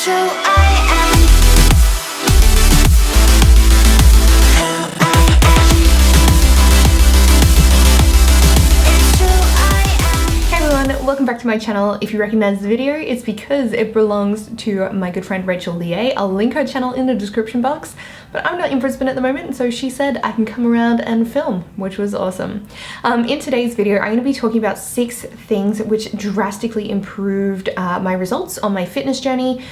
who I am. Welcome back to my channel. If you recognize the video, it's because it belongs to my good friend Rachel Lier. I'll link her channel in the description box, but I'm not in Brisbane at the moment, so she said I can come around and film, which was awesome. In today's video, I'm going to be talking about 6 things which drastically improved my results on my fitness journey,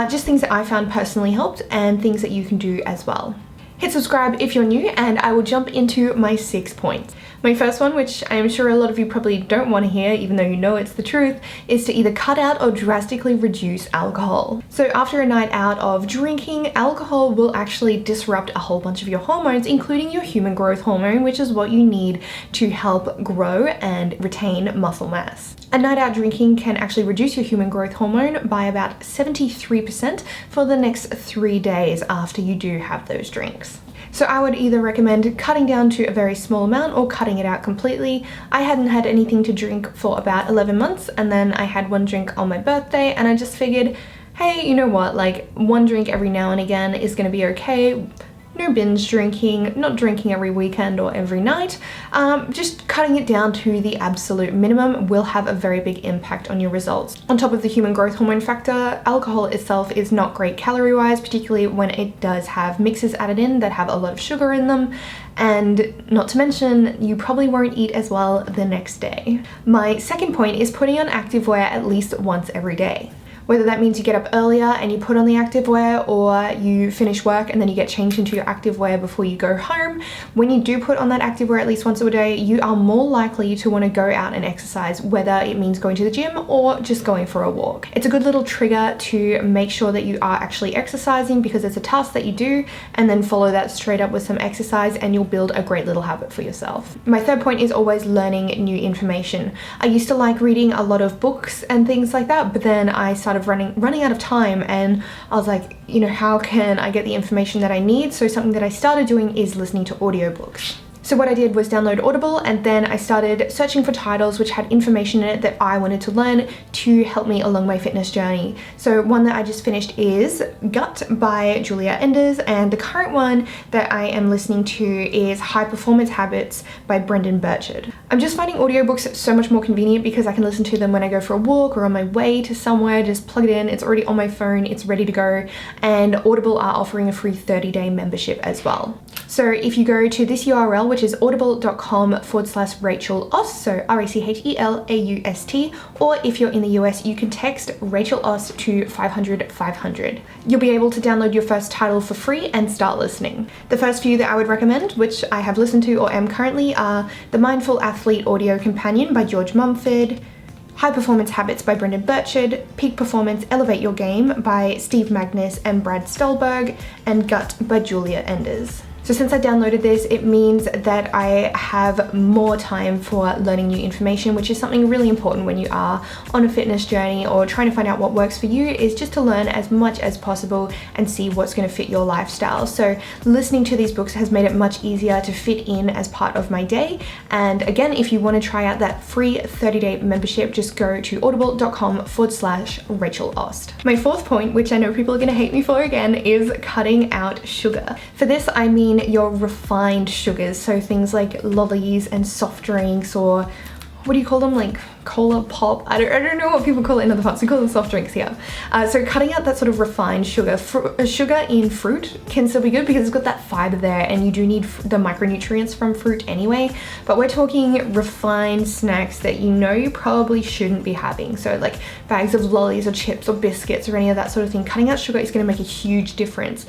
just things that I found personally helped and things that you can do as well. Hit subscribe if you're new and I will jump into my 6 points. My first one, which I am sure a lot of you probably don't want to hear even though you know it's the truth, is to either cut out or drastically reduce alcohol. So after a night out of drinking, alcohol will actually disrupt a whole bunch of your hormones, including your human growth hormone, which is what you need to help grow and retain muscle mass. A night out drinking can actually reduce your human growth hormone by about 73% for the next 3 days after you do have those drinks. So I would either recommend cutting down to a very small amount or cutting it out completely. I hadn't had anything to drink for about 11 months and then I had one drink on my birthday and I just figured, hey, you know what, like one drink every now and again is gonna be okay. No binge drinking, not drinking every weekend or every night. Just cutting it down to the absolute minimum will have a very big impact on your results. On top of the human growth hormone factor, alcohol itself is not great calorie-wise, particularly when it does have mixes added in that have a lot of sugar in them. And not to mention, you probably won't eat as well the next day. My second point is putting on activewear at least once every day. Whether that means you get up earlier and you put on the activewear or you finish work and then you get changed into your activewear before you go home, when you do put on that activewear at least once a day, you are more likely to want to go out and exercise, whether it means going to the gym or just going for a walk. It's a good little trigger to make sure that you are actually exercising because it's a task that you do, and then follow that straight up with some exercise and you'll build a great little habit for yourself. My third point is always learning new information. I used to like reading a lot of books and things like that, but then I started running out of time and I was like, you know, how can I get the information that I need? So something that I started doing is listening to audiobooks. So what I did was download Audible and then I started searching for titles which had information in it that I wanted to learn to help me along my fitness journey. So one that I just finished is Gut by Giulia Enders, and the current one that I am listening to is High Performance Habits by Brendon Burchard. I'm just finding audiobooks so much more convenient because I can listen to them when I go for a walk or on my way to somewhere, just plug it in, it's already on my phone, it's ready to go, and Audible are offering a free 30-day membership as well. So if you go to this URL, which is audible.com/Rachel Aust, so RACHELAUST, or if you're in the US, you can text Rachel Aust to 500 500. You'll be able to download your first title for free and start listening. The first few that I would recommend, which I have listened to or am currently, are The Mindful Athlete Audio Companion by Mumford, High Performance Habits by Brendon Burchard, Peak Performance Elevate Your Game by Steve Magness and Brad Stulburg, and Gut by Giulia Enders. So since I downloaded this, it means that I have more time for learning new information, which is something really important when you are on a fitness journey or trying to find out what works for you, is just to learn as much as possible and see what's going to fit your lifestyle. So listening to these books has made it much easier to fit in as part of my day. And again, if you want to try out that free 30-day membership, just go to audible.com/Rachel Aust. My fourth point, which I know people are going to hate me for again, is cutting out sugar. For this, I mean your refined sugars, so things like lollies and soft drinks, or what do you call them, like cola pop? I don't know what people call it in other parts. We call them soft drinks here. So cutting out that sort of refined sugar. Sugar in fruit can still be good because it's got that fiber there, and you do need the micronutrients from fruit anyway, but we're talking refined snacks that you know you probably shouldn't be having. So like bags of lollies or chips or biscuits or any of that sort of thing. Cutting out sugar is going to make a huge difference.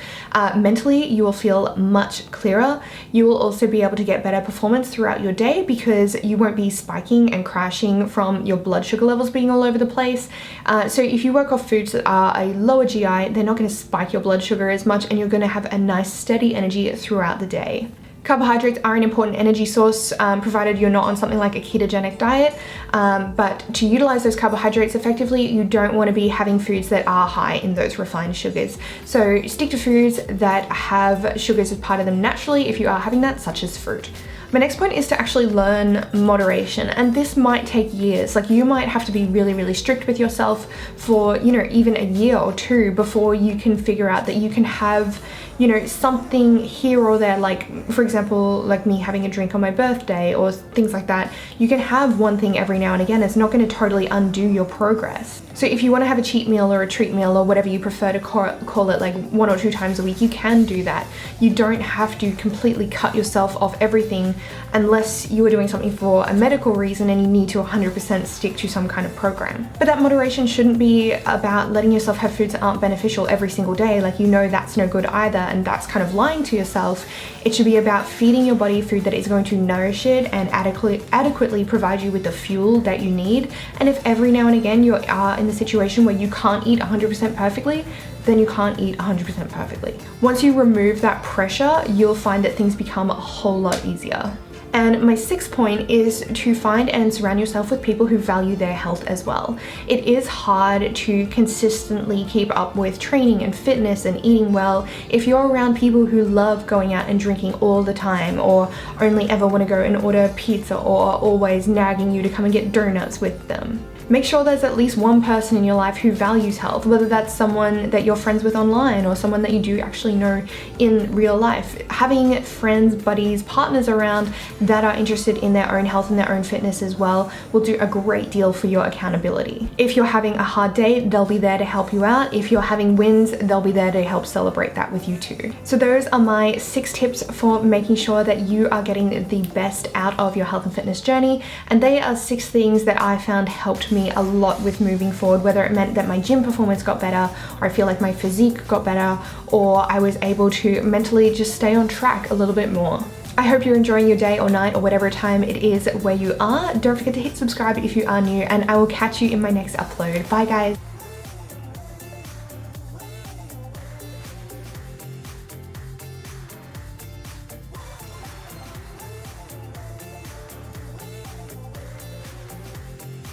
Mentally, you will feel much clearer. You will also be able to get better performance throughout your day because you won't be spiking and crashing from your blood sugar levels being all over the place. So if you work off foods that are a lower GI, they're not going to spike your blood sugar as much, and you're going to have a nice steady energy throughout the day. Carbohydrates are an important energy source, provided you're not on something like a ketogenic diet, but to utilize those carbohydrates effectively, you don't want to be having foods that are high in those refined sugars. So stick to foods that have sugars as part of them naturally if you are having that, such as fruit. My next point is to actually learn moderation, and this might take years. Like, you might have to be really, really strict with yourself for, you know, even a year or two before you can figure out that you can have, you know, something here or there, like for example, like me having a drink on my birthday or things like that. You can have one thing every now and again. It's not going to totally undo your progress. So if you want to have a cheat meal or a treat meal or whatever you prefer to call it, like 1 or 2 times a week, you can do that. You don't have to completely cut yourself off everything unless you are doing something for a medical reason and you need to 100% stick to some kind of program. But that moderation shouldn't be about letting yourself have foods that aren't beneficial every single day. Like, you know, that's no good either, and that's kind of lying to yourself. It should be about feeding your body food that is going to nourish it and adequately provide you with the fuel that you need. And if every now and again you are in the situation where you can't eat 100% perfectly, then you can't eat 100% perfectly. Once you remove that pressure, you'll find that things become a whole lot easier. And my 6th point is to find and surround yourself with people who value their health as well. It is hard to consistently keep up with training and fitness and eating well if you're around people who love going out and drinking all the time, or only ever want to go and order pizza, or are always nagging you to come and get donuts with them. Make sure there's at least one person in your life who values health, whether that's someone that you're friends with online or someone that you do actually know in real life. Having friends, buddies, partners around that are interested in their own health and their own fitness as well will do a great deal for your accountability. If you're having a hard day, they'll be there to help you out. If you're having wins, they'll be there to help celebrate that with you too. So those are my 6 tips for making sure that you are getting the best out of your health and fitness journey. And they are 6 things that I found helped me a lot with moving forward, whether it meant that my gym performance got better, or I feel like my physique got better, or I was able to mentally just stay on track a little bit more. I hope you're enjoying your day or night or whatever time it is where you are. Don't forget to hit subscribe if you are new, and I will catch you in my next upload. Bye guys.